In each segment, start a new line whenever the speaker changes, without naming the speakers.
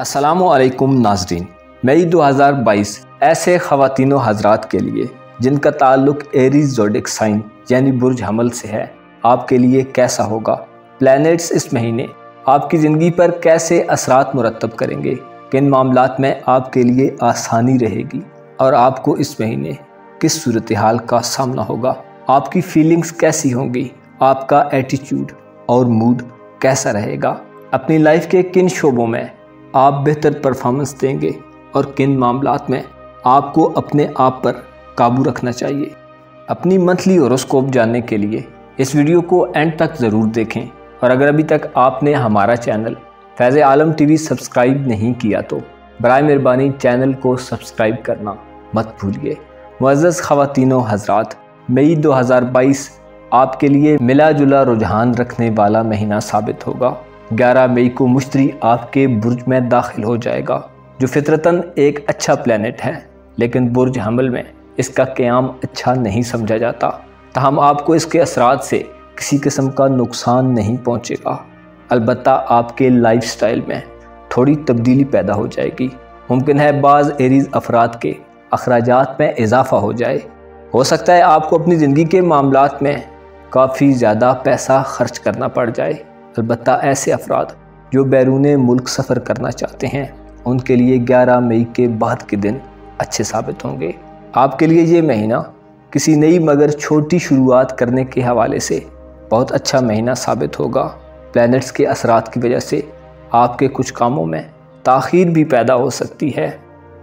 अस्सलामुअलैकुम नाज़रीन, मई 2022 ऐसे ख़वातीन व हज़रात के लिए जिनका ताल्लुक एरीज़ ज़ोडिएक साइन यानी बुर्ज हमल से है, आपके लिए कैसा होगा। प्लैनेट्स इस महीने आपकी ज़िंदगी पर कैसे असरात मुरतब करेंगे, किन मामलात में आपके लिए आसानी रहेगी और आपको इस महीने किस सूरत हाल का सामना होगा, आपकी फीलिंग्स कैसी होंगी, आपका एटीट्यूड और मूड कैसा रहेगा, अपनी लाइफ के किन शोबों में आप बेहतर परफॉर्मेंस देंगे और किन मामलात में आपको अपने आप पर काबू रखना चाहिए। अपनी मंथली हॉरोस्कोप जानने के लिए इस वीडियो को एंड तक ज़रूर देखें और अगर अभी तक आपने हमारा चैनल फैज़ आलम टीवी सब्सक्राइब नहीं किया तो बराए मेहरबानी चैनल को सब्सक्राइब करना मत भूलिए। मुअज़्ज़ज़ ख़वातीन व हज़रात, मई 2022 आपके लिए मिला जुला रुझान रखने वाला महीना साबित होगा। 11 मई को मुश्तरी आपके बुर्ज में दाखिल हो जाएगा, जो फितरतन एक अच्छा प्लैनेट है, लेकिन बुर्ज हमल में इसका क़याम अच्छा नहीं समझा जाता। ताहम आपको इसके असरात से किसी किस्म का नुकसान नहीं पहुंचेगा। अलबत्ता आपके लाइफस्टाइल में थोड़ी तब्दीली पैदा हो जाएगी। मुमकिन है बाज़ एरीज़ अफराद के अखराजात में इजाफ़ा हो जाए। हो सकता है आपको अपनी ज़िंदगी के मामलात में काफ़ी ज़्यादा पैसा खर्च करना पड़ जाए। अलबत्ता ऐसे अफराद जो बैरून मुल्क सफ़र करना चाहते हैं, उनके लिए 11 मई के बाद के दिन अच्छे साबित होंगे। आपके लिए ये महीना किसी नई मगर छोटी शुरुआत करने के हवाले से बहुत अच्छा महीना साबित होगा। प्लैनेट्स के असरात की वजह से आपके कुछ कामों में ताख़ीर भी पैदा हो सकती है।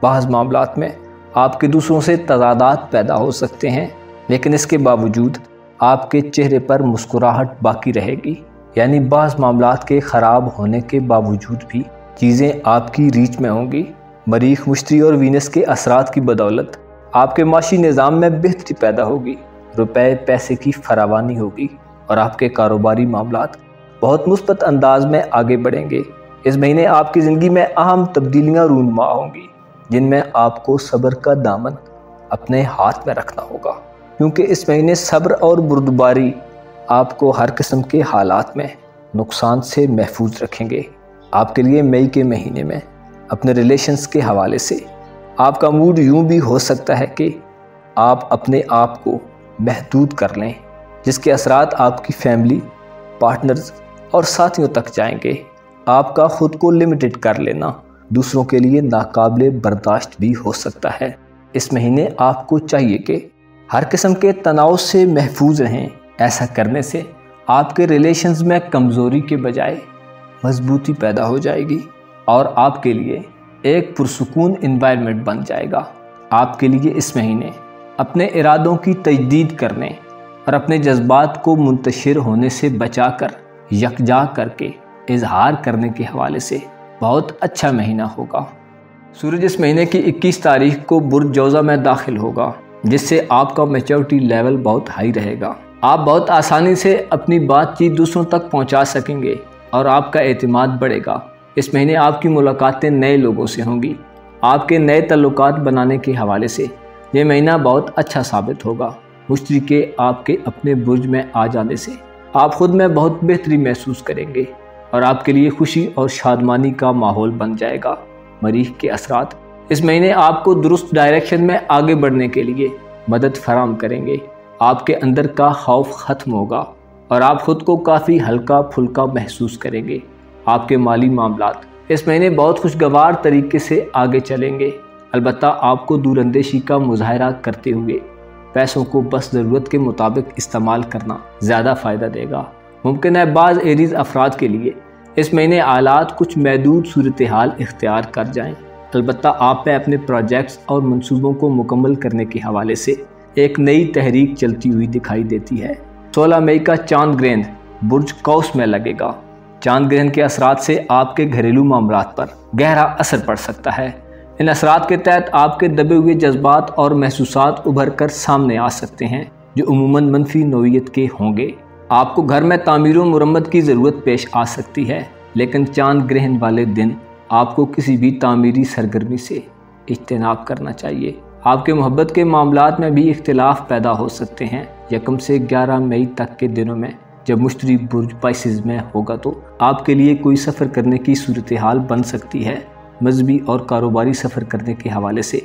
बाज़ मामलात में आपके दूसरों से तज़ादात पैदा हो सकते हैं, लेकिन इसके बावजूद आपके चेहरे पर मुस्कुराहट बाकी रहेगी। यानी बाज़ मामलात के ख़राब होने के बावजूद भी चीज़ें आपकी रीच में होंगी। मरीख, मुश्तरी और वीनस के असरात की बदौलत आपके माशी निज़ाम में बेहतरी पैदा होगी, रुपए पैसे की फरावानी होगी और आपके कारोबारी मामलात बहुत मुस्बत अंदाज में आगे बढ़ेंगे। इस महीने आपकी ज़िंदगी में अहम तब्दीलियाँ रूनुमा होंगी, जिनमें आपको सब्र का दामन अपने हाथ में रखना होगा, क्योंकि इस महीने सब्र और बुर्दबारी आपको हर किस्म के हालात में नुकसान से महफूज रखेंगे। आपके लिए मई के महीने में अपने रिलेशंस के हवाले से आपका मूड यूं भी हो सकता है कि आप अपने आप को महदूद कर लें, जिसके असरात आपकी फैमिली, पार्टनर्स और साथियों तक जाएंगे। आपका ख़ुद को लिमिटेड कर लेना दूसरों के लिए नाकाबिले बर्दाश्त भी हो सकता है। इस महीने आपको चाहिए कि हर किस्म के तनाव से महफूज रहें। ऐसा करने से आपके रिलेशंस में कमज़ोरी के बजाय मजबूती पैदा हो जाएगी और आपके लिए एक पुरसुकून एनवायरनमेंट बन जाएगा। आपके लिए इस महीने अपने इरादों की तजदीद करने और अपने जज्बात को मुंतशिर होने से बचाकर यकजा करके इजहार करने के हवाले से बहुत अच्छा महीना होगा। सूरज इस महीने की 21 तारीख को बुर्ज जौज़ा में दाखिल होगा, जिससे आपका मैच्योरिटी लेवल बहुत हाई रहेगा। आप बहुत आसानी से अपनी बातचीत दूसरों तक पहुंचा सकेंगे और आपका एतमाद बढ़ेगा। इस महीने आपकी मुलाकातें नए लोगों से होंगी। आपके नए ताल्लुकात बनाने के हवाले से ये महीना बहुत अच्छा साबित होगा। मुश्तरी के आपके अपने बुर्ज में आ जाने से आप ख़ुद में बहुत बेहतरी महसूस करेंगे और आपके लिए खुशी और शादमानी का माहौल बन जाएगा। मरीख के असरात इस महीने आपको दुरुस्त डायरेक्शन में आगे बढ़ने के लिए मदद फराहम करेंगे। आपके अंदर का खौफ ख़त्म होगा और आप ख़ुद को काफ़ी हल्का फुल्का महसूस करेंगे। आपके माली मामलात इस महीने बहुत खुशगवार तरीके से आगे चलेंगे। अलबत्ता आपको दूरअंदेशी का मुजाहरा करते हुए पैसों को बस ज़रूरत के मुताबिक इस्तेमाल करना ज़्यादा फ़ायदा देगा। मुमकिन है बाज़ एरीज़ अफराद के लिए इस महीने हालात कुछ महदूद सूरत हाल इख्तियार कर जाएँ। अलबत्ता आप में अपने प्रोजेक्ट्स और मंसूबों को मुकम्मल करने के हवाले से एक नई तहरीक चलती हुई दिखाई देती है। 16 मई का चांद ग्रहण बुर्ज कौस में लगेगा। चांद ग्रहण के असरात से आपके घरेलू मामलात पर गहरा असर पड़ सकता है। इन असरात के तहत आपके दबे हुए जज्बात और महसूसात उभर कर सामने आ सकते हैं, जो उमूमन मनफी नौइयत के होंगे। आपको घर में तामीर व मुरम्मत की ज़रूरत पेश आ सकती है, लेकिन चांद ग्रहण वाले दिन आपको किसी भी तामीरी सरगर्मी से इज्तनाब करना चाहिए। आपके मोहब्बत के मामलात में भी इख्तिलाफ पैदा हो सकते हैं। 1 से 11 मई तक के दिनों में जब मुश्तरी बुर्ज पाइसेस में होगा तो आपके लिए कोई सफ़र करने की सूरत हाल बन सकती है। مذہبی اور کاروباری سفر کرنے کے حوالے سے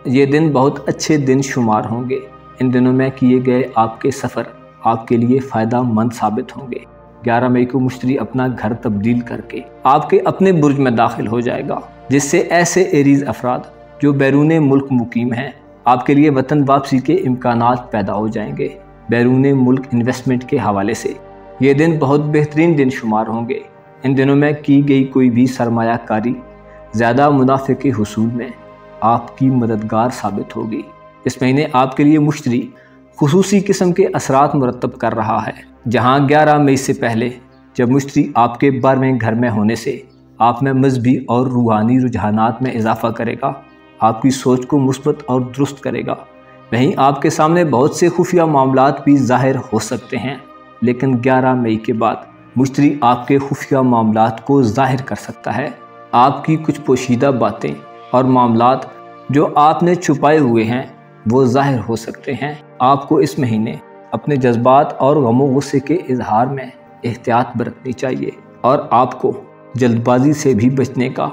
یہ دن بہت اچھے دن شمار ہوں گے۔ ان دنوں میں کیے گئے آپ کے سفر آپ کے لیے فائدہ مند ثابت ہوں گے۔ 11 مئی کو مشتری اپنا گھر تبدیل کر کے آپ کے اپنے برج میں داخل ہو جائے گا، جس سے ایسے ایریز افراد جو بیرون ملک مقیم ہیں آپ کے لیے وطن واپسی کے امکانات پیدا ہو جائیں گے۔ بیرون ملک انویسٹمنٹ کے حوالے سے یہ دن بہت بہترین دن شمار ہوں گے۔ ان دنوں میں کی گئی کوئی بھی سرمایہ کاری زیادہ منافع کے حصول میں آپ کی مددگار ثابت ہوگی۔ اس مہینے آپ کے لیے مشتری خصوصی قسم کے اثرات مرتب کر رہا ہے، جہاں 11 مئی سے پہلے جب مشتری آپ کے 12ویں گھر میں ہونے سے آپ میں مذہبی اور روحانی رجحانات میں اضافہ کرے گا، آپ کی سوچ کو مثبت اور درست کرے گا۔ وہیں آپ کے سامنے بہت سے خفیہ معاملات بھی ظاہر ہو سکتے ہیں، لیکن 11 مئی کے بعد مشتری آپ کے خفیہ معاملات کو ظاہر کر سکتا ہے۔ آپ کی کچھ پوشیدہ باتیں اور معاملات جو آپ نے چھپائے ہوئے ہیں وہ ظاہر ہو سکتے ہیں۔ آپ کو اس مہینے اپنے جذبات اور غم و غصے کے اظہار میں احتیاط برتنی چاہیے، اور آپ کو جلد بازی سے بھی بچنے کا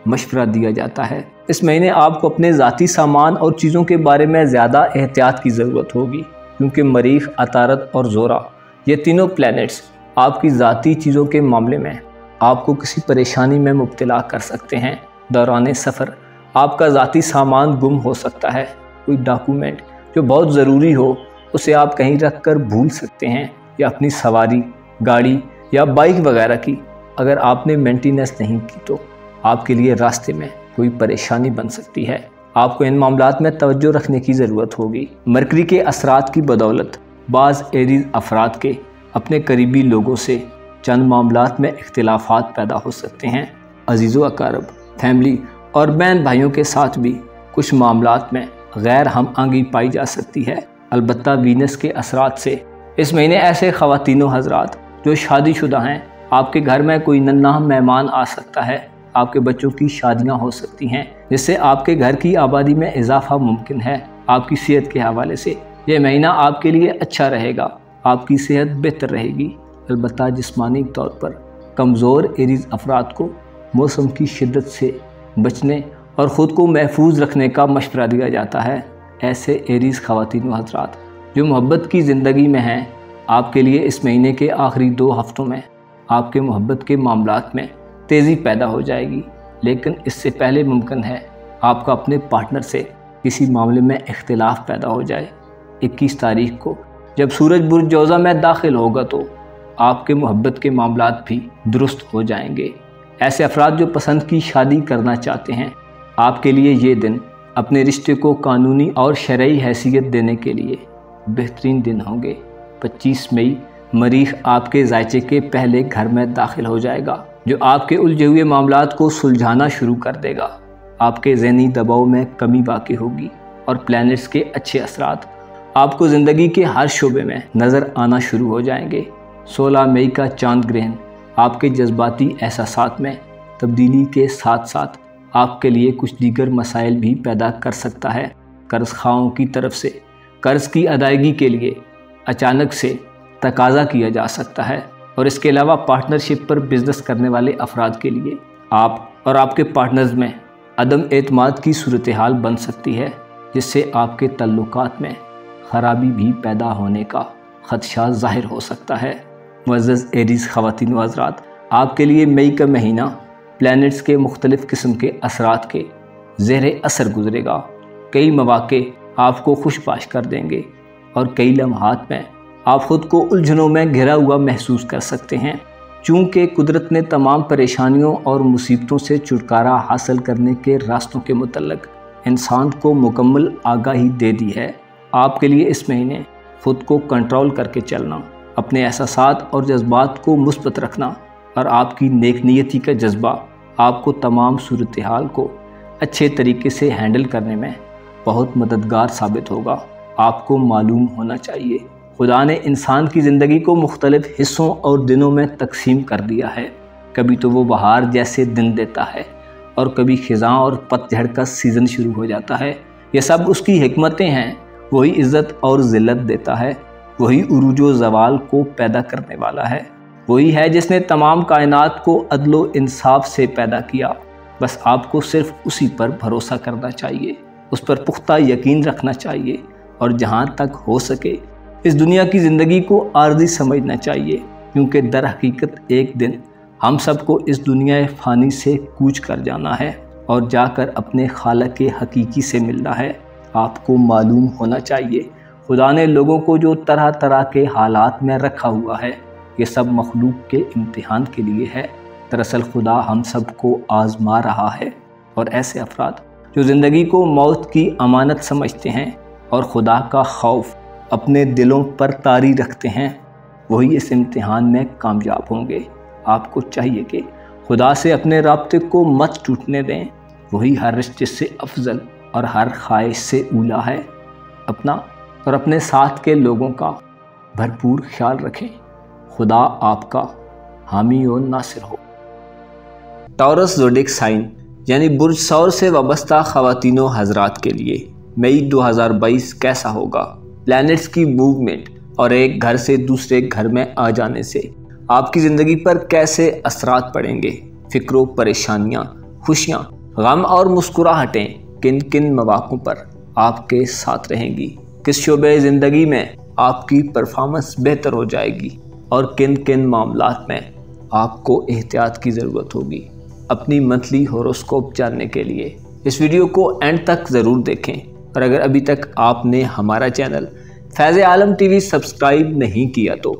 مشورہ دیا جاتا ہے۔ اس مہینے آپ کو اپنے ذاتی سامان اور چیزوں کے بارے میں زیادہ احتیاط کی ضرورت ہوگی، کیونکہ مریخ، عطارد اور زورا یہ تینوں پلینٹس آپ کی ذاتی چیزوں کے معاملے میں آپ کو کسی پریشانی میں مبتلا کر سکتے ہیں۔ دوران سفر آپ کا ذاتی سامان گم ہو سکتا ہے۔ کوئی ڈاکومنٹ جو بہت ضروری ہو اسے آپ کہیں رکھ کر بھول سکتے ہیں، یا اپنی سواری، گاڑی یا بائک وغیرہ کی اگر آپ نے مینٹیننس نہیں کی تو آپ کے لیے راستے میں کوئی پریشانی بن سکتی ہے۔ آپ کو ان معاملات میں توجہ رکھنے کی ضرورت ہوگی۔ مرکری کے اثرات کی بدولت بعض ایریز افراد کے اپنے قریبی لوگوں سے چند معاملات میں اختلافات پیدا ہو سکتے ہیں۔ عزیز و اقارب، فیملی اور بہن بھائیوں کے ساتھ بھی کچھ معاملات میں غیر ہم آہنگی پائی جا سکتی ہے۔ البتہ وینس کے اثرات سے اس مہینے ایسے خواتین و حضرات جو شادی شدہ ہیں، آپ کے گھر میں کوئی ننھا مہمان آ سکتا ہے، آپ کے بچوں کی شادیاں ہو سکتی ہیں، جس سے آپ کے گھر کی آبادی میں اضافہ ممکن ہے۔ آپ کی صحت کے حوالے سے یہ مہینہ آپ کے لیے اچھا رہے گا، آپ کی صحت بہتر رہے گی۔ البتہ جسمانی طور پر کمزور ایریز افراد کو موسم کی شدت سے بچنے اور خود کو محفوظ رکھنے کا مشورہ دیا جاتا ہے۔ ایسے ایریز خواتین و حضرات جو محبت کی زندگی میں ہیں، آپ کے لیے اس مہینے کے آخری 2 ہفتوں میں آپ کے محبت کے معاملات میں تیزی پیدا ہو جائے گی، لیکن اس سے پہلے ممکن ہے آپ کا اپنے پارٹنر سے کسی معاملے میں اختلاف پیدا ہو جائے۔ 21 تاریخ کو جب سورج برج جوزہ میں داخل ہوگا تو آپ کے محبت کے معاملات بھی درست ہو جائیں گے۔ ایسے افراد جو پسند کی شادی کرنا چاہتے ہیں، آپ کے لیے یہ دن اپنے رشتے کو قانونی اور شرعی حیثیت دینے کے لیے بہترین دن ہوں گے۔ 25 مئی مریخ آپ کے ذائچے کے پہلے گھر میں داخل ہو جائے گا، جو آپ کے الجھے ہوئے معاملات کو سلجھانا شروع کر دے گا۔ آپ کے ذہنی دباؤ میں کمی واقع ہوگی، اور پلینٹس کے اچھے اثرات آپ کو زندگی کے ہر شعبے میں نظر آنا شروع ہو جائیں گے۔ 16 مئی کا چاند گرہن آپ کے جذباتی احساسات میں تبدیلی کے ساتھ ساتھ آپ کے لیے کچھ دیگر مسائل بھی پیدا کر سکتا ہے۔ قرض خواہوں کی طرف سے قرض کی ادائیگی کے لیے اچانک سے تقاضا کیا جا سکتا ہے، اور اس کے علاوہ پارٹنرشپ پر بزنس کرنے والے افراد کے لیے آپ اور آپ کے پارٹنرز میں عدم اعتماد کی صورتحال بن سکتی ہے، جس سے آپ کے تعلقات میں خرابی بھی پیدا ہونے کا خدشہ ظاہر ہو سکتا ہے۔ معزز ایریز خواتین و حضرات، آپ کے لیے مئی کا مہینہ پلینٹس کے مختلف قسم کے اثرات کے زیر اثر گزرے گا۔ کئی مواقع آپ کو خوش باش کر دیں گے، اور کئی لمحات میں آپ خود کو الجھنوں میں گھرا ہوا محسوس کر سکتے ہیں۔ چونکہ قدرت نے تمام پریشانیوں اور مصیبتوں سے چھٹکارا حاصل کرنے کے راستوں کے متعلق انسان کو مکمل آگاہی دے دی ہے، آپ کے لیے اس مہینے خود کو کنٹرول کر کے چلنا، اپنے احساسات اور جذبات کو مثبت رکھنا، اور آپ کی نیک نیتی کا جذبہ آپ کو تمام صورتحال کو اچھے طریقے سے ہینڈل کرنے میں بہت مددگار ثابت ہوگا۔ آپ کو معلوم ہونا چاہیے، خدا نے انسان کی زندگی کو مختلف حصوں اور دنوں میں تقسیم کر دیا ہے۔ کبھی تو وہ بہار جیسے دن دیتا ہے، اور کبھی خزاں اور پت جھڑ کا سیزن شروع ہو جاتا ہے۔ یہ سب اس کی حکمتیں ہیں۔ وہی عزت اور ذلت دیتا ہے، وہی عروج و زوال کو پیدا کرنے والا ہے، وہی ہے جس نے تمام کائنات کو عدل و انصاف سے پیدا کیا، बस आपको सिर्फ उसी पर भरोसा करना चाहिए, उस पर पुख्ता यकीन रखना चाहिए और जहाँ तक हो सके इस दुनिया की ज़िंदगी को आर्जी समझना चाहिए, क्योंकि दर हकीकत एक दिन हम सबको इस दुनिया फ़ानी से कूच कर जाना है और जाकर अपने खालिक हकीकी से मिलना है। आपको मालूम होना चाहिए खुदा ने लोगों को जो तरह तरह के हालात में रखा हुआ है, ये सब मखलूक के इम्तिहान के लिए है। दरअसल खुदा हम सबको आज़मा रहा है और ऐसे अफराद जो ज़िंदगी को मौत की अमानत समझते हैं और खुदा का खौफ अपने दिलों पर तारी रखते हैं, वही इस इम्तिहान में कामयाब होंगे। आपको चाहिए कि खुदा से अपने राब्ते को मत टूटने दें, वही हर रिश्ते से अफजल और हर ख्वाहिश से ऊला है। अपना और अपने साथ के लोगों का भरपूर ख्याल रखें। खुदा आपका हामी और नासिर हो। टॉरस ज़ोडिक साइन यानी बुर्ज सौर से वाबस्ता ख़वातीनो हज़रात के लिए मई 2022 कैसा होगा? प्लैनेट्स की मूवमेंट और एक घर से दूसरे घर में आ जाने से आपकी ज़िंदगी पर कैसे असरात पड़ेंगे? फ़िक्रों, परेशानियाँ, खुशियाँ, गम और मुस्कुराहटें किन किन मौक़ों पर आपके साथ रहेंगी? किस शोबे ज़िंदगी में आपकी परफॉर्मेंस बेहतर हो जाएगी और किन किन मामलात में आपको एहतियात की ज़रूरत होगी? अपनी मंथली होरोस्कोप जानने के लिए इस वीडियो को एंड तक ज़रूर देखें और अगर अभी तक आपने हमारा चैनल फैज़ आलम टीवी सब्सक्राइब नहीं किया तो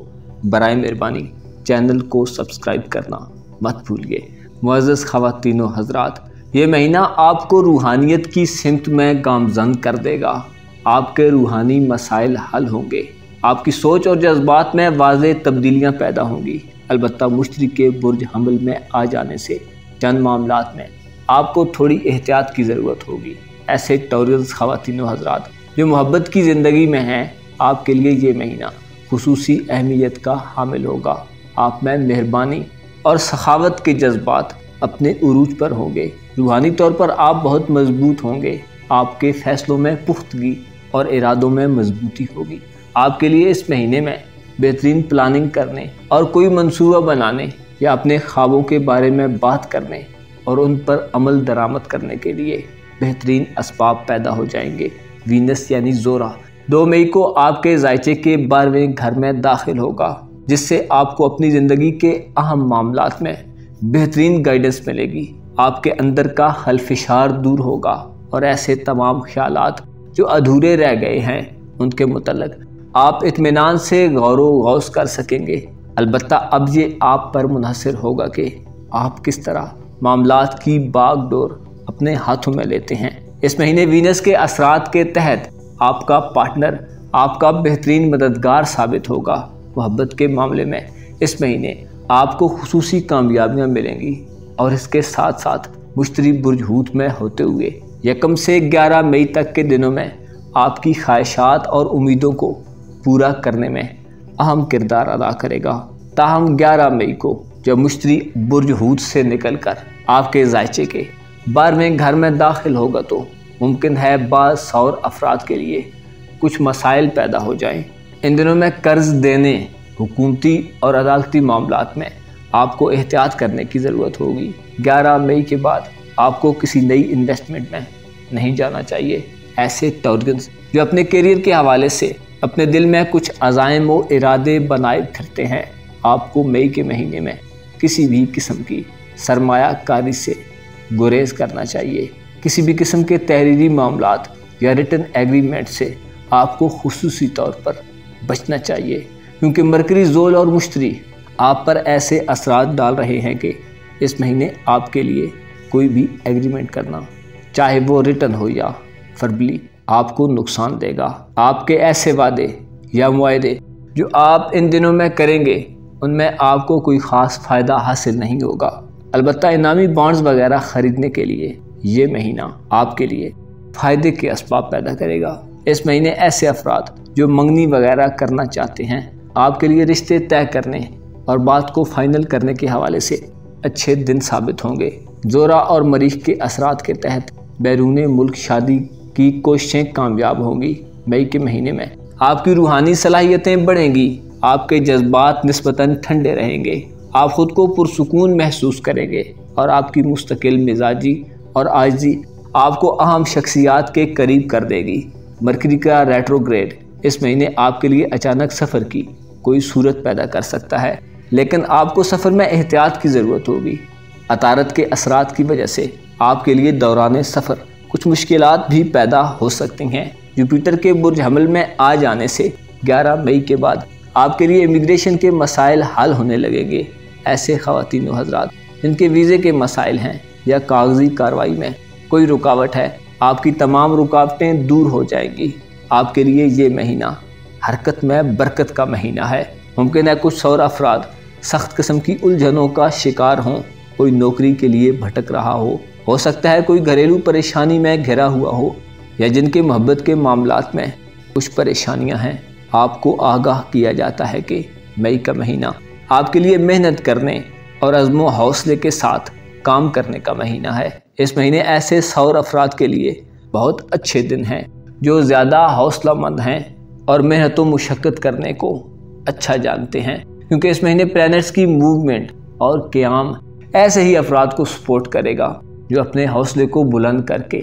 बराए मेहरबानी चैनल को सब्सक्राइब करना मत भूलिए। मुअज़्ज़ज़ ख़वातीनो हज़रात, ये महीना आपको रूहानियत की सिमत में गामज़न कर देगा। आपके रूहानी मसाइल हल होंगे, आपकी सोच और जज्बात में वाज़े तब्दीलियाँ पैदा होंगी। अलबत्ता मुश्तरी के बुर्ज हमल में आ जाने से चंद मामलात में आपको थोड़ी एहतियात की ज़रूरत होगी। ऐसे टॉरस ख़वातीनो हज़रात जो मोहब्बत की ज़िंदगी में हैं, आपके लिए ये महीना खुसूसी अहमियत का हामिल होगा। आप में मेहरबानी और सखावत के जज्बात अपने उरूज पर होंगे। रूहानी तौर पर आप बहुत मजबूत होंगे। आपके फ़ैसलों में पुख्तगी और इरादों में मजबूती होगी। आपके लिए इस महीने में बेहतरीन प्लानिंग करने और कोई मंसूबा बनाने या अपने ख्वाबों के बारे में बात करने और उन पर अमल दरामद करने के लिए बेहतरीन असबाब पैदा हो जाएंगे। वीनस यानी ज़ोरा 2 मई को आपके ज़ायचे के 12वें घर में दाखिल होगा, जिससे आपको अपनी ज़िंदगी के अहम मामलात में बेहतरीन गाइडेंस मिलेगी। आपके अंदर का खलफिशार दूर होगा और ऐसे तमाम ख्यालात जो अधूरे रह गए हैं उनके मुतल्लिक़ आप इत्मीनान से गौर व गौस कर सकेंगे। अलबत्ता अब ये आप पर मुनहसर होगा कि आप किस तरह मामलात की बागडोर अपने हाथों में लेते हैं। इस महीने वीनस के असरात के तहत आपका पार्टनर आपका बेहतरीन मददगार साबित होगा। मोहब्बत के मामले में इस महीने आपको खुसूसी कामयाबियाँ मिलेंगी और इसके साथ साथ मुश्तरी बुर्ज हूत में होते हुए 1 से 11 मई तक के दिनों में आपकी ख्वाहिशात और उम्मीदों को पूरा करने में अहम किरदार अदा करेगा। ताहम 11 मई को जब मुश्तरी बुर्ज हूत से निकलकर आपके ज़ायचे के 12वें घर में दाखिल होगा तो मुमकिन है बाज़ सौर अफराद के लिए कुछ मसाइल पैदा हो जाएं। इन दिनों में कर्ज देने, हुकूमती और अदालती मामलात में आपको एहतियात करने की ज़रूरत होगी। 11 मई के बाद आपको किसी नई इन्वेस्टमेंट में नहीं जाना चाहिए। ऐसे टॉरस जो अपने करियर के हवाले से अपने दिल में कुछ अज़ाइम व इरादे बनाए फिरते हैं, आपको मई के महीने में किसी भी किस्म की सरमायाकारी से गुरेज करना चाहिए। किसी भी किस्म के तहरीरी मामलात या रिटन एग्रीमेंट से आपको खुसूसी तौर पर बचना चाहिए, क्योंकि मरकरी ज़ोल और मुश्तरी आप पर ऐसे असरात डाल रहे हैं कि इस महीने आपके लिए कोई भी एग्रीमेंट करना, चाहे वो रिटन हो या फर्बली, आपको नुकसान देगा। आपके ऐसे वादे या मुआहदे जो आप इन दिनों में करेंगे, उनमें आपको कोई ख़ास फ़ायदा हासिल नहीं होगा। अलबत्ता इनामी बॉन्ड्स वगैरह ख़रीदने के लिए ये महीना आपके लिए फ़ायदे के असबाब पैदा करेगा। इस महीने ऐसे अफराद जो मंगनी वगैरह करना चाहते हैं, आपके लिए रिश्ते तय करने और बात को फ़ाइनल करने के हवाले से अच्छे दिन साबित होंगे। ज़ोरा और मरीख के असरात के तहत बैरून मुल्क शादी की कोशिशें कामयाब होंगी। मई के महीने में आपकी रूहानी सलाहियतें बढ़ेंगी। आपके जज्बात निस्बतन ठंडे रहेंगे। आप ख़ुद को पुरसुकून महसूस करेंगे। और आपकी मुस्तकिल मिजाजी और आजिज़ी आपको अहम शख्सियात के करीब कर देगी। मरकरी का रेट्रोग्रेड इस महीने आपके लिए अचानक सफ़र की कोई सूरत पैदा कर सकता है, लेकिन आपको सफ़र में एहतियात की ज़रूरत होगी। अतारत के असरात की वजह से आपके लिए दौरान सफ़र कुछ मुश्किलात भी पैदा हो सकती हैं। जुपिटर के बुर्ज हमल में आ जाने से 11 मई के बाद आपके लिए इमिग्रेशन के मसाइल हल होने लगेंगे। ऐसे ख़वातीन व हज़रात जिनके वीज़े के मसाइल हैं या कागज़ी कार्रवाई में कोई रुकावट है, आपकी तमाम रुकावटें दूर हो जाएंगी। आपके लिए ये महीना हरकत में बरकत का महीना है। मुमकिन है कुछ सौर अफराद सख्त किस्म की उलझनों का शिकार हों, कोई नौकरी के लिए भटक रहा हो सकता है कोई घरेलू परेशानी में घिरा हुआ हो, या जिनके मोहब्बत के मामलात में कुछ परेशानियां हैं। आपको आगाह किया जाता है कि मई का महीना आपके लिए मेहनत करने और अज़्म हौसले के साथ काम करने का महीना है। इस महीने ऐसे सौर अफराद के लिए बहुत अच्छे दिन हैं जो ज़्यादा हौसलामंद हैं और मेहनत व मुशक्क़त करने को अच्छा जानते हैं, क्योंकि इस महीने प्लैनेट्स की मूवमेंट और क़याम ऐसे ही अफराद को सपोर्ट करेगा जो अपने हौसले को बुलंद करके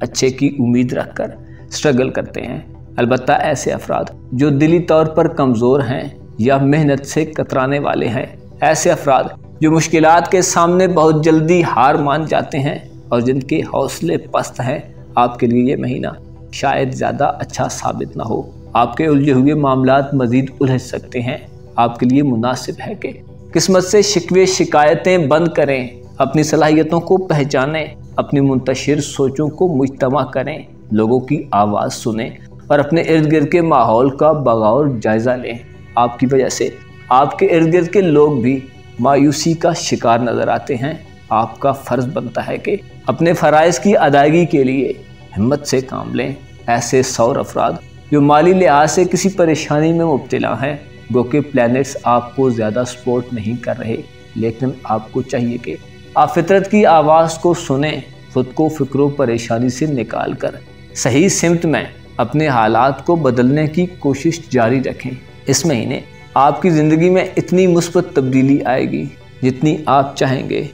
अच्छे की उम्मीद रखकर स्ट्रगल करते हैं। अलबत्ता ऐसे अफराद जो दिली तौर पर कमज़ोर हैं या मेहनत से कतराने वाले हैं, ऐसे अफराद जो मुश्किलात के सामने बहुत जल्दी हार मान जाते हैं और जिनके हौसले पस्त हैं, आपके लिए ये महीना शायद ज़्यादा अच्छा साबित ना हो। आपके उलझे हुए मामलात मज़ीद उलझ सकते हैं। आपके लिए मुनासिब है कि किस्मत से शिकवे शिकायतें बंद करें, अपनी सलाहियतों को पहचानें, अपनी मुंतशिर सोचों को मुज्तमा करें, लोगों की आवाज़ सुनें और अपने इर्द गिर्द के माहौल का बगौर जायज़ा लें। आपकी वजह से आपके इर्द गिर्द के लोग भी मायूसी का शिकार नज़र आते हैं। आपका फ़र्ज़ बनता है कि अपने फ़राइज़ की अदायगी के लिए हिम्मत से काम लें। ऐसे सौर अफराद जो माली लिहाज से किसी परेशानी में मुब्तला हैं, गो के प्लैनेट्स आपको ज़्यादा सपोर्ट नहीं कर रहे, लेकिन आपको चाहिए कि आप फितरत की आवाज़ को सुनें, ख़ुद को फ़िक्र परेशानी से निकाल कर सही सिमत में अपने हालात को बदलने की कोशिश जारी रखें। इस महीने आपकी ज़िंदगी में इतनी मुस्बत तब्दीली आएगी जितनी आप चाहेंगे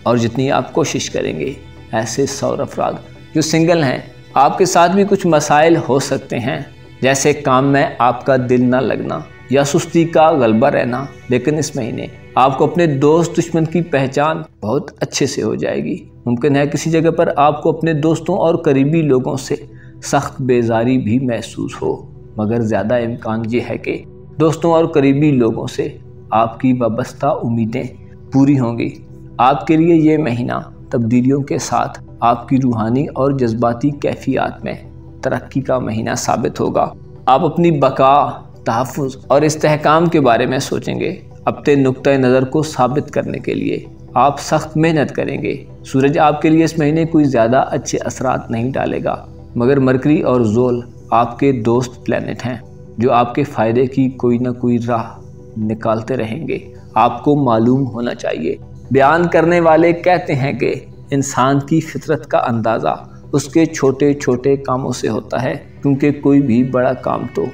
और जितनी आप कोशिश करेंगे। ऐसे सौर अफराद जो सिंगल हैं, आपके साथ भी कुछ मसाइल हो सकते हैं, जैसे काम में आपका दिल ना लगना या सुस्ती का गलबा रहना, लेकिन इस महीने आपको अपने दोस्त दुश्मन की पहचान बहुत अच्छे से हो जाएगी। मुमकिन है किसी जगह पर आपको अपने दोस्तों और करीबी लोगों से सख्त बेजारी भी महसूस हो, मगर ज़्यादा इम्कान ये है कि दोस्तों और करीबी लोगों से आपकी वाबस्ता उम्मीदें पूरी होंगी। आपके लिए ये महीना तब्दीलियों के साथ आपकी रूहानी और जज्बाती कैफियत में तरक्की का महीना साबित होगा। आप अपनी बका, तहफ़्फ़ुज़ और इस्तेहकाम के बारे में सोचेंगे। अपने नुक्ता नज़र को साबित करने के लिए आप सख्त मेहनत करेंगे। सूरज आपके लिए इस महीने कोई ज़्यादा अच्छे असरात नहीं डालेगा, मगर मरकरी और ज़ोल आपके दोस्त प्लैनेट हैं जो आपके फ़ायदे की कोई ना कोई राह निकालते रहेंगे। आपको मालूम होना चाहिए, बयान करने वाले कहते हैं कि इंसान की फितरत का अंदाज़ा उसके छोटे छोटे कामों से होता है, क्योंकि कोई भी बड़ा काम तो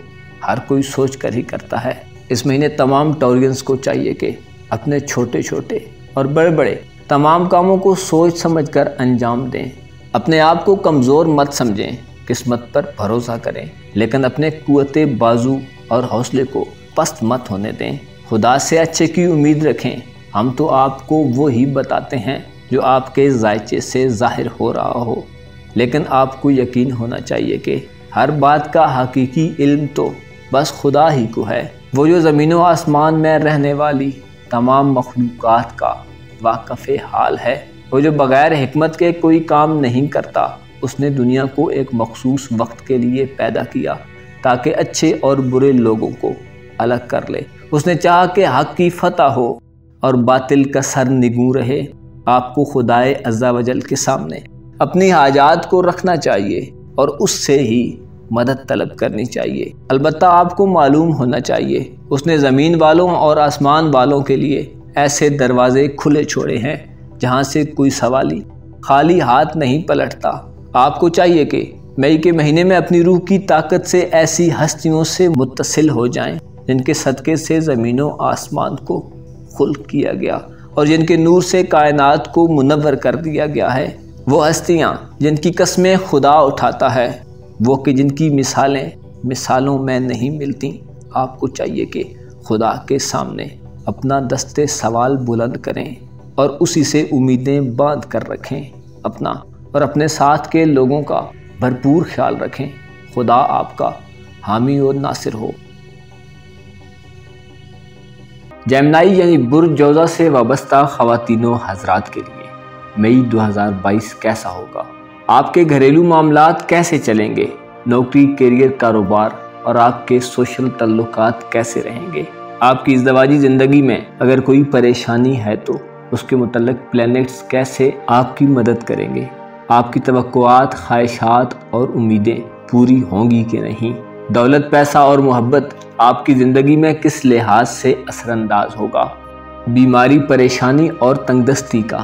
हर कोई सोच कर ही करता है। इस महीने तमाम टॉरियंस को चाहिए कि अपने छोटे छोटे और बड़े बड़े तमाम कामों को सोच समझ कर अंजाम दें। अपने आप को कमज़ोर मत समझें, किस्मत पर भरोसा करें, लेकिन अपने कुव्वते बाजू और हौसले को पस्त मत होने दें। खुदा से अच्छे की उम्मीद रखें। हम तो आपको वो ही बताते हैं जो आपके जायचे से ज़ाहिर हो रहा हो, लेकिन आपको यकीन होना चाहिए कि हर बात का हकीकी इल्म तो बस खुदा ही को है। वो जो ज़मीन व आसमान में रहने वाली तमाम मखलूक़ात का वाक़फ़े हाल है, वो जो बग़ैर हिकमत के कोई काम नहीं करता। उसने दुनिया को एक मखसूस वक्त के लिए पैदा किया ताकि अच्छे और बुरे लोगों को अलग कर ले। उसने चाहा कि हक़ की फतह हो और बातिल का सर निगू रहे। आपको खुदाए अज़्ज़ा वजल के सामने अपनी हाजात को रखना चाहिए और उससे ही मदद तलब करनी चाहिए। अलबत्ता आपको मालूम होना चाहिए, उसने ज़मीन वालों और आसमान वालों के लिए ऐसे दरवाज़े खुले छोड़े हैं जहाँ से कोई सवाली खाली हाथ नहीं पलटता। आपको चाहिए कि मई के महीने में अपनी रूह की ताकत से ऐसी हस्तियों से मुत्तसिल हो जाएं जिनके सदक़े से ज़मीनों आसमान को खुल्क किया गया اور جن کے نور سے کائنات کو منور کر دیا گیا ہے، وہ ہستیاں جن کی قسمیں خدا اٹھاتا ہے، وہ کہ جن کی مثالوں میں نہیں ملتی، آپ کو چاہیے کہ خدا کے سامنے اپنا دستے سوال بلند کریں اور اسی سے امیدیں باندھ کر رکھیں، اپنا اور اپنے ساتھ کے لوگوں کا بھرپور خیال رکھیں۔ خدا آپ کا حامی اور ناصر ہو۔ جیمنائی یعنی برج جوزہ سے وابستہ خواتین و حضرات کے لیے مئی 2022 کیسا ہوگا؟ آپ کے گھریلو معاملات کیسے چلیں گے؟ نوکری، کیریئر، کاروبار اور آپ کے سوشل تعلقات کیسے رہیں گے؟ آپ کی ازدواجی زندگی میں اگر کوئی پریشانی ہے تو اس کے متعلق پلینٹس کیسے آپ کی مدد کریں گے؟ آپ کی توقعات، خواہشات اور امیدیں پوری ہوں گی کہ نہیں؟ دولت، پیسہ اور محبت آپ کی زندگی میں کس لحاظ سے اثر انداز ہوگا؟ بیماری، پریشانی اور تنگدستی کا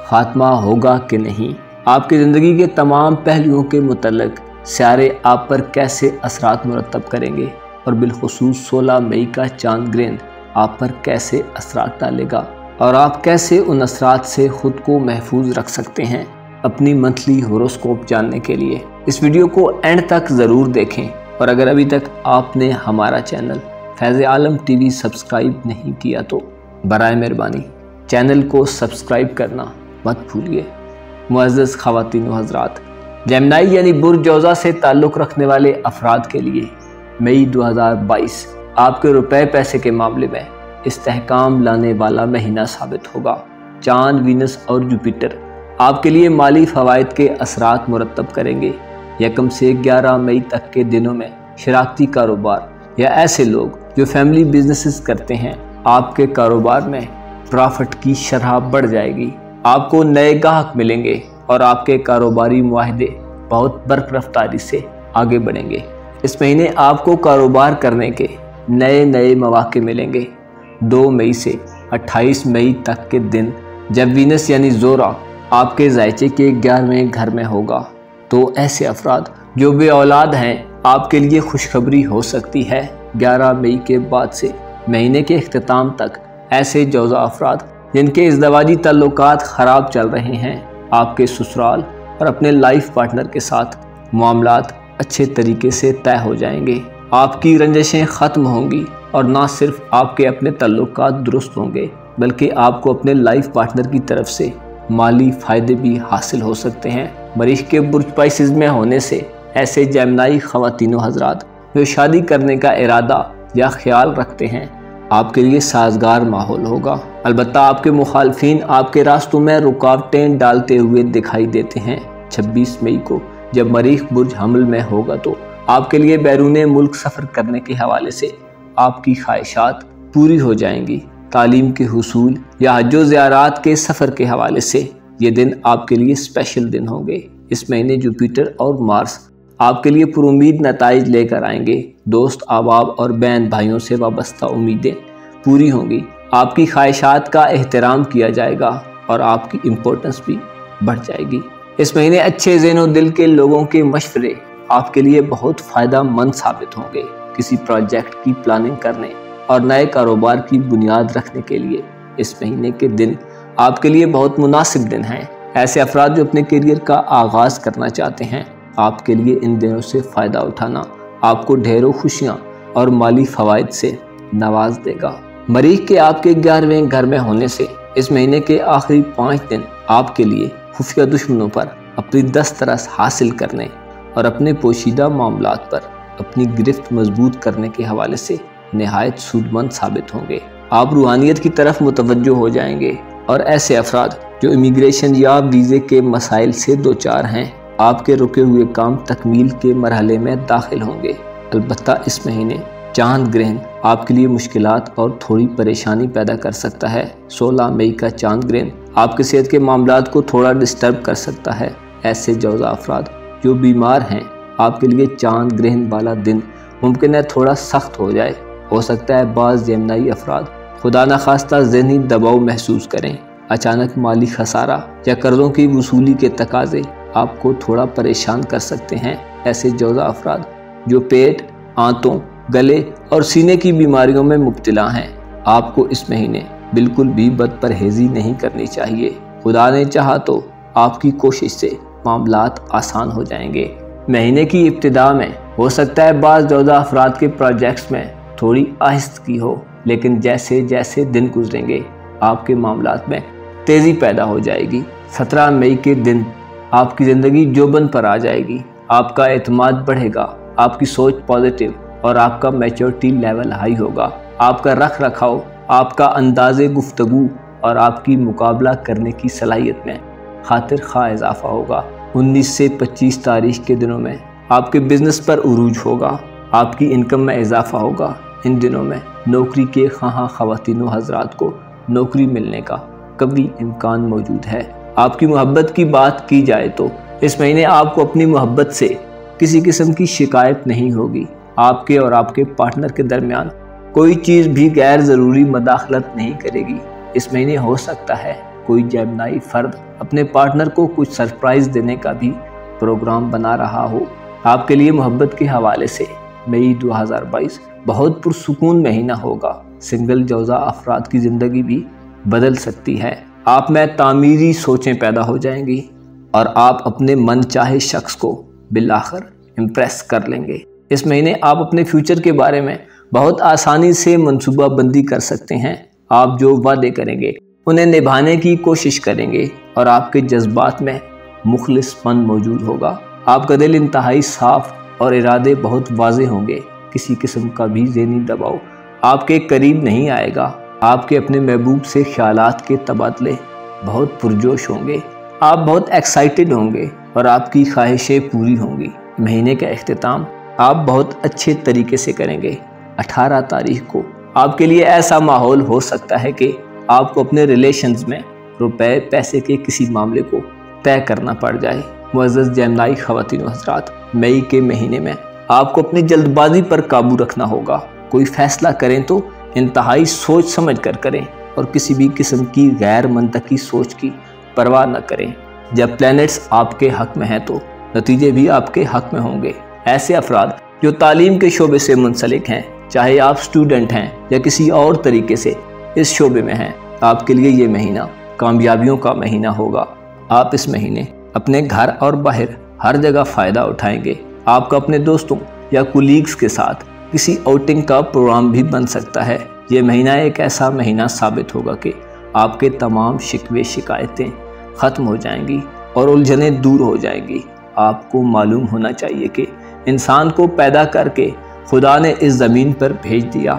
خاتمہ ہوگا کہ نہیں؟ آپ کی زندگی کے تمام پہلوؤں کے متعلق سیارے آپ پر کیسے اثرات مرتب کریں گے؟ اور بالخصوص 16 مئی کا چاند گرہن آپ پر کیسے اثرات ڈالے گا؟ اور آپ کیسے ان اثرات سے خود کو محفوظ رکھ سکتے ہیں؟ اپنی منتھلی ہوروسکوپ جاننے کے لیے اس ویڈیو کو اینڈ تک ضرور دیکھیں، اور اگر ابھی تک آپ نے ہمارا چینل فیض عالم ٹی وی سبسکرائب نہیں کیا تو برائے مہربانی چینل کو سبسکرائب کرنا مت بھولیے۔ معزز خواتین و حضرات، جیمنائی یعنی برج جوزہ سے تعلق رکھنے والے افراد کے لیے مئی 2022 آپ کے روپے پیسے کے معاملے میں استحکام لانے والا مہینہ ثابت ہوگا۔ چاند، وینس اور جوپیٹر آپ کے لیے مالی فوائد کے اثرات مرتب کریں گے۔ 1 سے 11 مئی تک کے دنوں میں شراکتی کاروبار یا ایسے لوگ جو فیملی بزنسز کرتے ہیں، آپ کے کاروبار میں پرافٹ کی شرح بڑھ جائے گی۔ آپ کو نئے گاہک ملیں گے اور آپ کے کاروباری معاہدے بہت برق رفتاری سے آگے بڑھیں گے۔ اس مہینے آپ کو کاروبار کرنے کے نئے مواقع ملیں گے۔ 2 مئی سے 28 مئی تک کے دن جب وینس یعنی زورا آپ کے ذائچے کے 11ویں گھر میں ہوگا تو ایسے افراد جو بے اولاد ہیں، آپ کے لیے خوشخبری ہو سکتی ہے۔ 11 مئی کے بعد سے مہینے کے اختتام تک ایسے جوزہ افراد جن کے ازدواجی تعلقات خراب چل رہے ہیں، آپ کے سسرال اور اپنے لائف پارٹنر کے ساتھ معاملات اچھے طریقے سے طے ہو جائیں گے۔ آپ کی رنجشیں ختم ہوں گی اور نہ صرف آپ کے اپنے تعلقات درست ہوں گے بلکہ آپ کو اپنے لائف پارٹنر کی طرف سے مالی فائدے بھی حاصل ہو سکتے ہیں۔ مریخ کے برج پائسز میں ہونے سے ایسے جیمنائی خواتین و حضرات جو شادی کرنے کا ارادہ یا خیال رکھتے ہیں، آپ کے لیے سازگار ماحول ہوگا۔ البتہ آپ کے مخالفین آپ کے راستوں میں رکاوٹیں ڈالتے ہوئے دکھائی دیتے ہیں۔ 26 مئی کو جب مریخ برج حمل میں ہوگا تو آپ کے لیے بیرون ملک سفر کرنے کے حوالے سے آپ کی خواہشات پوری ہو جائیں گی۔ تعلیم کے حصول یا حج و زیارات کے سفر کے حوالے سے یہ دن آپ کے لیے اسپیشل دن ہوں گے۔ اس مہینے جوپیٹر اور مارس آپ کے لیے پر امید نتائج لے کر آئیں گے۔ دوست، احباب اور بہن بھائیوں سے وابستہ امیدیں پوری ہوں گی۔ آپ کی خواہشات کا احترام کیا جائے گا اور آپ کی امپورٹنس بھی بڑھ جائے گی۔ اس مہینے اچھے ذہن و دل کے لوگوں کے مشورے آپ کے لیے بہت فائدہ مند ثابت ہوں گے۔ کسی پروجیکٹ کی پلاننگ کرنے اور نئے کاروبار کی بنیاد رکھنے کے لیے اس مہینے کے دن آپ کے لیے بہت مناسب دن ہیں۔ ایسے افراد جو اپنے کیریئر کا آغاز کرنا چاہتے ہیں، آپ کے لیے ان دنوں سے فائدہ اٹھانا آپ کو ڈھیروں خوشیاں اور مالی فوائد سے نواز دے گا۔ مریخ کے آپ کے 11ویں گھر میں ہونے سے اس مہینے کے آخری 5 دن آپ کے لیے خفیہ دشمنوں پر اپنی دسترس حاصل کرنے اور اپنے پوشیدہ معاملات پر اپنی گرفت مضبوط کرنے کے حوالے سے نہایت سودمند ثابت ہوں گے۔ آپ روحانیت کی طرف متوجہ ہو جائیں گے اور ایسے افراد جو امیگریشن یا ویزے کے مسائل سے دوچار ہیں، آپ کے رکے ہوئے کام تکمیل کے مرحلے میں داخل ہوں گے۔ البتہ اس مہینے چاند گرہن آپ کے لیے مشکلات اور تھوڑی پریشانی پیدا کر سکتا ہے۔ 16 مئی کا چاند گرہن آپ کے صحت کے معاملات کو تھوڑا ڈسٹرب کر سکتا ہے۔ ایسے جوزہ افراد جو بیمار ہیں، آپ کے لیے چاند گرہن والا دن ممکن ہے تھوڑا سخت ہو جائے۔ ہو سکتا ہے بعض جیمنائی افراد خدا نخواستہ ذہنی دباؤ محسوس کریں۔ اچانک مالی خسارہ یا قرضوں کی وصولی کے تقاضے آپ کو تھوڑا پریشان کر سکتے ہیں۔ ایسے جوزہ افراد جو پیٹ، آنتوں، گلے اور سینے کی بیماریوں میں مبتلا ہیں، آپ کو اس مہینے बिल्कुल भी बदपरहेज़ी नहीं करनी चाहिए। खुदा ने चाहा तो आपकी कोशिश से मामलात आसान हो जाएंगे। महीने की इब्तिदा में हो सकता है बाज़ ज़्यादा अफराद के प्रोजेक्ट्स में थोड़ी आहिस्तगी हो, लेकिन जैसे जैसे दिन गुजरेंगे आपके मामलात में तेज़ी पैदा हो जाएगी। 17 मई के दिन आपकी ज़िंदगी जोबन पर आ जाएगी। आपका एतमाद बढ़ेगा, आपकी सोच पॉजिटिव और आपका मैच्योरिटी लेवल हाई होगा। आपका रख रखाव, आपका अंदाज़े गुफ्तगू और आपकी मुकाबला करने की सलाहियत में खातिर खा इजाफा होगा। 19 से 25 तारीख के दिनों में आपके बिजनेस पर उरूज होगा, आपकी इनकम में इजाफा होगा। इन दिनों में नौकरी के ख़वाह ख़वातीनो हज़रात को नौकरी मिलने का कभी इम्कान मौजूद है। आपकी मोहब्बत की बात की जाए तो इस महीने आपको अपनी मोहब्बत से किसी किस्म की शिकायत नहीं होगी। आपके और आपके पार्टनर के दरमियान कोई चीज़ भी गैर ज़रूरी मदाखलत नहीं करेगी। इस महीने हो सकता है कोई जेमिनी फ़र्द अपने पार्टनर को कुछ सरप्राइज़ देने का भी प्रोग्राम बना रहा हो। आपके लिए मोहब्बत के हवाले से मई 2022 बहुत पुरसुकून महीना होगा। सिंगल जौज़ा अफराद की ज़िंदगी भी बदल सकती है। आप में तामीरी सोचें पैदा हो जाएंगी और आप अपने मन चाहे शख्स को बिलाखिर इम्प्रेस कर लेंगे। इस महीने आप अपने फ्यूचर के बारे में बहुत आसानी से मंसूबा बंदी कर सकते हैं। आप जो वादे करेंगे उन्हें निभाने की कोशिश करेंगे और आपके जज्बात में मुखलिसपन मौजूद होगा। आपका दिल इंतहाई साफ और इरादे बहुत वाज़े होंगे। किसी किस्म का भी ज़हनी दबाव आपके करीब नहीं आएगा। आपके अपने महबूब से ख्यालात के तबादले बहुत पुरजोश होंगे। आप बहुत एक्साइटेड होंगे और आपकी ख्वाहिशें पूरी होंगी। महीने का इख्तिताम आप बहुत अच्छे तरीके से करेंगे। 18 तारीख को आपके लिए ऐसा माहौल हो सकता है कि आपको अपने रिलेशंस में रुपए पैसे के किसी मामले को तय करना पड़ जाए। मुअज़्ज़ज़ जेमिनी ख़वातीनो हज़रात, मई के महीने में आपको अपनी जल्दबाजी पर काबू रखना होगा। कोई फैसला करें तो इंतहाई सोच समझ कर करें और किसी भी किस्म की गैर मंतकी सोच की परवाह न करें। जब प्लैनेट्स आपके हक में हैं तो नतीजे भी आपके हक में होंगे। ऐसे अफराद जो तालीम के शोबे से मुंसलिक हैं, चाहे आप स्टूडेंट हैं या किसी और तरीके से इस शोबे में हैं, आपके लिए ये महीना कामयाबियों का महीना होगा। आप इस महीने अपने घर और बाहर हर जगह फ़ायदा उठाएंगे। आपका अपने दोस्तों या कुलीग्स के साथ किसी आउटिंग का प्रोग्राम भी बन सकता है। ये महीना एक ऐसा महीना साबित होगा कि आपके तमाम शिकवे शिकायतें ख़त्म हो जाएंगी और उलझनें दूर हो जाएंगी। आपको मालूम होना चाहिए कि इंसान को पैदा करके खुदा ने इस ज़मीन पर भेज दिया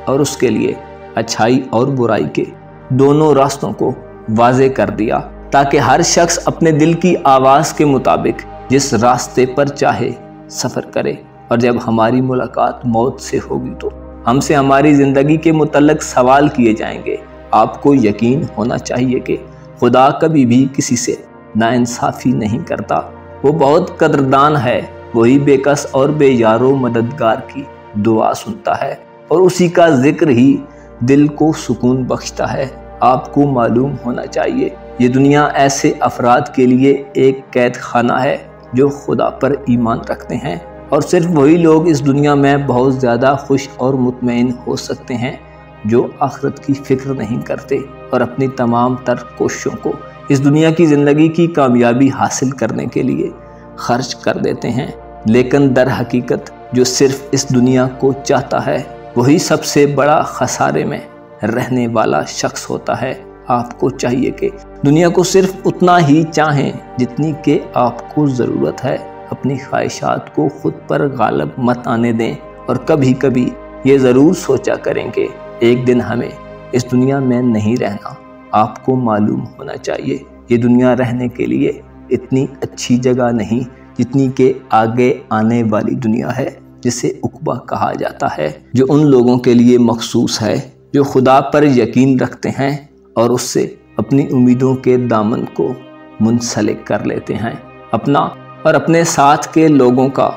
और उसके लिए अच्छाई और बुराई के दोनों रास्तों को वाज़े कर दिया, ताकि हर शख्स अपने दिल की आवाज़ के मुताबिक जिस रास्ते पर चाहे सफ़र करे। और जब हमारी मुलाकात मौत से होगी तो हमसे हमारी ज़िंदगी के मुतल्लिक़ सवाल किए जाएंगे। आपको यकीन होना चाहिए कि खुदा कभी भी किसी से नाइंसाफ़ी नहीं करता। वो बहुत कदरदान है। वही बेकस और बेयारो मददगार की दुआ सुनता है और उसी का जिक्र ही दिल को सुकून बख्शता है। आपको मालूम होना चाहिए ये दुनिया ऐसे अफराद के लिए एक कैद खाना है जो खुदा पर ईमान रखते हैं, और सिर्फ वही लोग इस दुनिया में बहुत ज़्यादा खुश और मुतमईन हो सकते हैं जो आखिरत की फ़िक्र नहीं करते और अपनी तमाम तर कोशिशों को इस दुनिया की ज़िंदगी की कामयाबी हासिल करने के लिए खर्च कर देते हैं। लेकिन दर हकीकत जो सिर्फ इस दुनिया को चाहता है वही सबसे बड़ा खसारे में रहने वाला शख्स होता है। आपको चाहिए कि दुनिया को सिर्फ उतना ही चाहें जितनी के आपको ज़रूरत है। अपनी ख्वाहिशात को खुद पर गालिब मत आने दें और कभी कभी ये ज़रूर सोचा करें कि एक दिन हमें इस दुनिया में नहीं रहना। आपको मालूम होना चाहिए ये दुनिया रहने के लिए इतनी अच्छी जगह नहीं जितनी के आगे आने वाली दुनिया है, जिसे उक़बा कहा जाता है, जो उन लोगों के लिए मखसूस है जो खुदा पर यकीन रखते हैं और उससे अपनी उम्मीदों के दामन को मुंसलिक कर लेते हैं। अपना और अपने साथ के लोगों का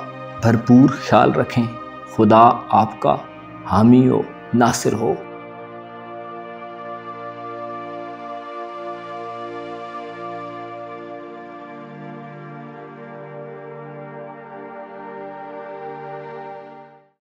भरपूर ख्याल रखें। खुदा आपका हामी व नासिर हो।